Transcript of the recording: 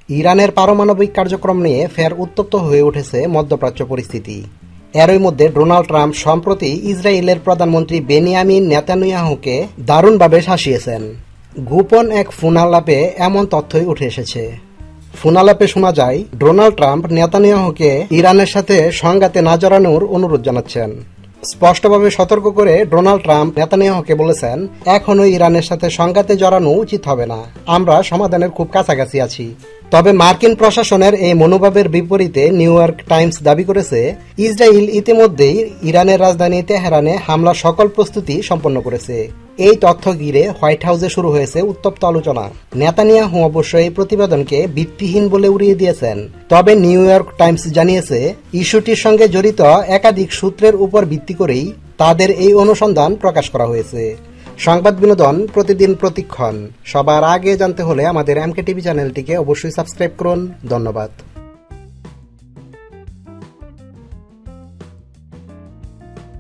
ইরানের পারমাণবিক কার্যক্রম নিয়ে ফের উত্তপ্ত হয়ে উঠেছে মধ্যপ্রাচ্য পরিস্থিতি। এরই মধ্যে ডোনাল্ড ট্রাম্প সম্প্রতি ইসরায়েলের প্রধানমন্ত্রী বেনিয়ামিন নেতানিয়াহুকে দারুণভাবে শাসিয়েছেন। গোপন এক ফোন আলাপে এমন তথ্যই উঠে এসেছে। ফোন আলাপে শোনা যায়, ডোনাল্ড ট্রাম্প নেতানিয়াহুকে ইরানের সাথে সংঘাতে না জড়ানোর অনুরোধ জানাচ্ছেন। স্পষ্টভাবে সতর্ক করে ডোনাল্ড ট্রাম্প নেতানিয়াহুকে বলেছেন, এখনো ইরানের সাথে সংঘাতে জড়ানো উচিত হবে না, আমরা সমাধানের খুব কাছাকাছি আছি। তবে মার্কিন প্রশাসনের এই মনোভাবের বিপরীতে নিউ ইয়র্ক টাইমস দাবি করেছে, ইসরায়েল ইতিমধ্যেই ইরানের রাজধানী তেহরানে হামলার সকল প্রস্তুতি সম্পন্ন করেছে। এই তথ্য ঘিরে হোয়াইট হাউসে শুরু হয়েছে উত্তপ্ত আলোচনা। নেতানিয়াহু অবশ্য এই প্রতিবেদনকে ভিত্তিহীন বলে উড়িয়ে দিয়েছেন। তবে নিউ ইয়র্ক টাইমস জানিয়েছে, ইস্যুটির সঙ্গে জড়িত একাধিক সূত্রের উপর ভিত্তি করেই তাদের এই অনুসন্ধান প্রকাশ করা হয়েছে। সংবাদ বিনোদন প্রতিদিন প্রতিক্ষণ। সবার আগে জানতে হলে আমাদের এমকে টিভি চ্যানেলটিকে অবশ্যই সাবস্ক্রাইব করুন। ধন্যবাদ।